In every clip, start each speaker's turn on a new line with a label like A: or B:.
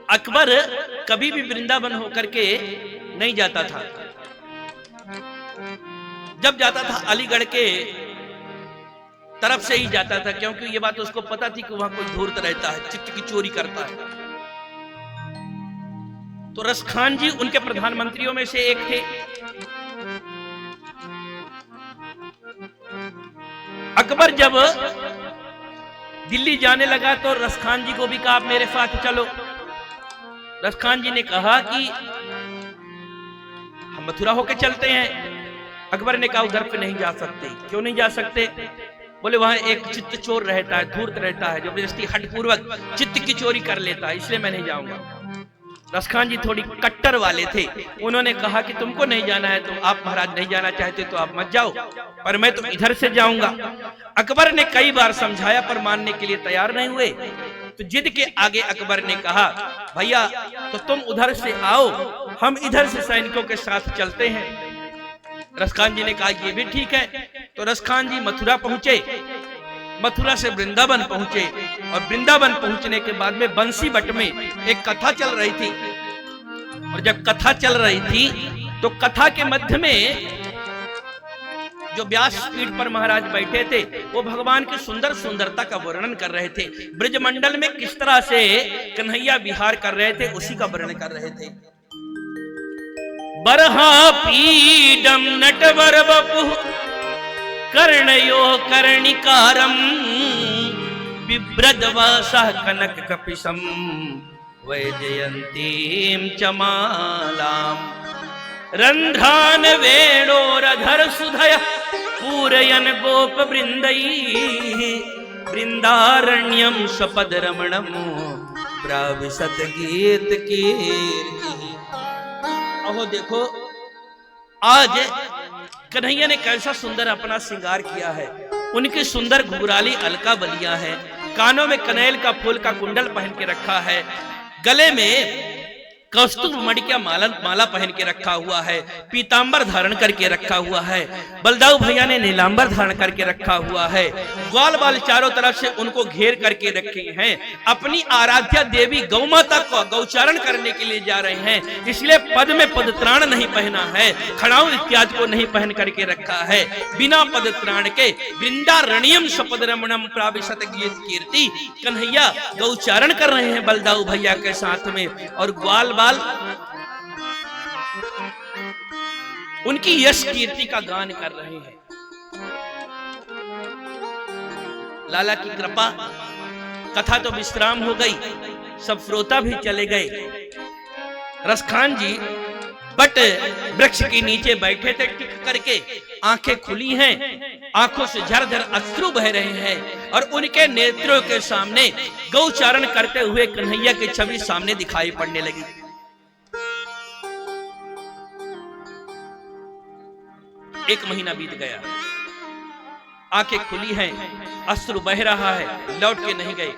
A: अकबर कभी भी वृंदावन होकर के नहीं जाता था। जब जाता था अलीगढ़ के तरफ से ही जाता था, क्योंकि ये बात उसको पता थी कि वहां कोई धूर्त रहता है, चित्त की चोरी करता है। तो रसखान जी उनके प्रधानमंत्रियों में से एक थे। अकबर जब दिल्ली जाने लगा तो रसखान जी को भी कहा आप मेरे साथ चलो। रसखान जी ने कहा कि हम मथुरा होके चलते हैं। अकबर ने कहा उधर पे नहीं जा सकते। क्यों नहीं जा सकते? बोले वहां एक चित्त चोर रहता है, धूर्त रहता है, जो जबरदस्ती हठपूर्वक चित्त की चोरी कर लेता है, इसलिए मैं नहीं जाऊंगा। रसखान जी थोड़ी कट्टर वाले थे। उन्होंने कहा कि तुमको नहीं जाना है तो आप महाराज नहीं जाना चाहते तो आप मत जाओ, पर मैं तो इधर से जाऊंगा। अकबर ने कई बार समझाया पर मानने के लिए तैयार नहीं हुए। तो जिद के आगे अकबर ने कहा भैया तो तुम उधर से आओ, हम इधर से सैनिकों के साथ चलते हैं। रसखान जी ने कहा ये भी ठीक है। तो रसखान जी मथुरा पहुंचे, मथुरा से वृंदावन पहुंचे, और वृंदावन पहुंचने के बाद में बंसी बट में एक कथा चल रही थी। और जब कथा चल रही थी तो कथा के मध्य में जो व्यासपीठ पर महाराज बैठे थे वो भगवान की सुंदर सुंदरता का वर्णन कर रहे थे। ब्रजमंडल में किस तरह से कन्हैया विहार कर रहे थे उसी का वर्णन कर रहे थे। बरहा पीडम नटवर बपुः कर्णयो कर्णिकारम बिभ्रद्वासः कनक कपिशम वैजयंतीम चमालाम रंध्रान वेणोरधर सुधय पूरयन गोप वृंदई वृंदारण्यम सपद रमणम प्राविशत गीत कीर्ति। अहो देखो आज कन्हैया ने कैसा सुंदर अपना श्रृंगार किया है। उनकी सुंदर घुघराली अलका बलियां है, कानों में कनेल का फूल का कुंडल पहन के रखा है, गले में कौस्तुभ मणि का माला पहन के रखा हुआ है, पीतांबर धारण करके रखा हुआ है, बलदाऊ भैया ने नीलांबर धारण करके रखा हुआ है, ग्वाल बाल चारों तरफ से उनको घेर करके रखे हैं। अपनी आराध्या देवी गौ माता को गौचारण करने के लिए जा रहे हैं, इसलिए पद में पदत्राण नहीं पहना है, खड़ाऊ इत्यादि को नहीं पहन करके रखा है। बिना पदत्राण के वृंदारण्यम सपद रमणम प्राविशत गीत कीर्ति कन्हैया गौचारण कर रहे हैं बलदाऊ भैया के साथ में, और ग्वाल बाल उनकी यश कीर्ति का गान कर रहे हैं। लाला की कृपा, कथा तो विश्राम हो गई, सब श्रोता भी चले गए। रसखान जी बट वृक्ष के नीचे बैठे थे टिक करके, आंखें खुली हैं, आंखों से झरझर अश्रु बह रहे हैं, और उनके नेत्रों के सामने गौचारण करते हुए कन्हैया की छवि सामने दिखाई पड़ने लगी। एक महीना बीत गया, आंखें खुली हैं, अश्रु बह रहा है, लौट के नहीं गए।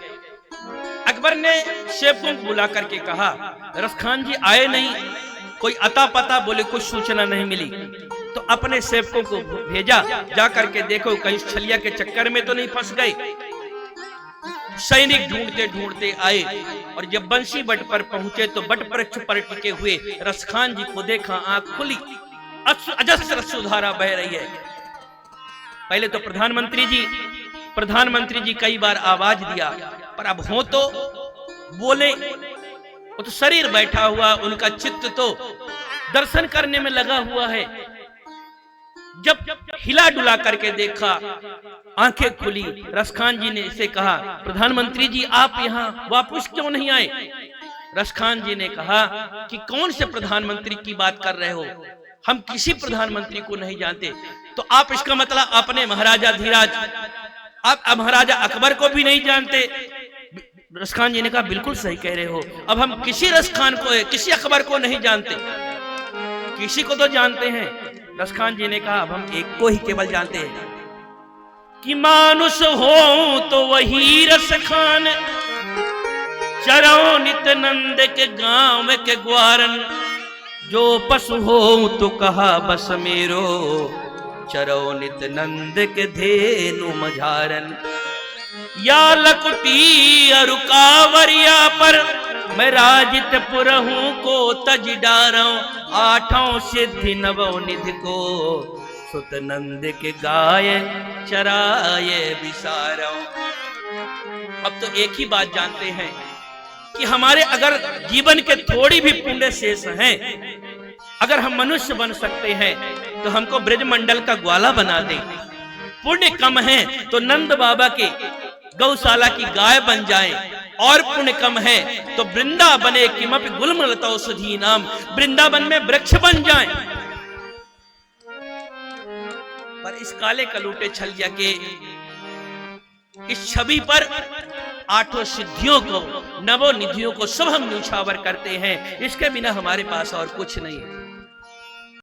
A: अकबर ने सेवकों को बुला करके कहा रसखान जी आए नहीं, कोई अता पता बोले कुछ सूचना नहीं मिली। तो अपने सेवकों को भेजा, जा करके देखो कहीं छलिया के चक्कर में तो नहीं फंस गए। सैनिक ढूंढते ढूंढते आए, और जब बंसी बट पर पहुंचे तो बट वृक्ष पर टिके हुए रसखान जी को देखा, आंख खुली, अजस्र सुधारा बह रही है। पहले तो प्रधानमंत्री जी कई बार आवाज दिया, पर अब हो तो बोले। वो तो शरीर बैठा हुआ, उनका चित्त तो दर्शन करने में लगा हुआ है। जब हिला डुला करके देखा, आंखें खुली, रसखान जी ने इसे कहा प्रधानमंत्री जी आप यहाँ वापस क्यों नहीं आए? रसखान जी ने कहा कि कौन से प्रधानमंत्री की बात कर रहे हो, हम किसी प्रधानमंत्री को नहीं जानते। तो आप इसका मतलब अपने महाराजा धीराज, आप महाराजा अकबर को भी नहीं जानते? रसखान जी ने कहा बिल्कुल सही कह रहे हो, अब हम किसी रसखान को, किसी अकबर को नहीं जानते, किसी को तो जानते हैं। रसखान जी ने कहा अब हम एक को ही केवल जानते हैं कि मानुष हो तो वही रसखान, चरो नित नंद के गांव के ग्वारन, जो पशु हो तो कहा बस मेरो, चरो नित नंद के धेनु मझारन। या लकुटी अरुकावरिया पर मैं राजितपुर हूं को तज डारो, आठों सिद्धि नवो निधि को, सुत नंद के गाय चराए विसारो। अब तो एक ही बात जानते हैं कि हमारे अगर जीवन के थोड़ी भी पुण्य शेष हैं, अगर हम मनुष्य बन सकते हैं तो हमको ब्रजमंडल का ग्वाला बना दें। पुण्य कम है तो नंद बाबा के गौशाला की गाय बन जाएं, और पुण्य कम है तो वृंदावने किमपि गुल्मलता औषधि नाम, वृंदावन में वृक्ष बन जाएं। पर इस काले कलूटे छलिया के इस छवि पर आठों सिद्धियों को, नवो निधियों को सब हम न्यूछावर करते हैं। इसके बिना हमारे पास और कुछ नहीं है।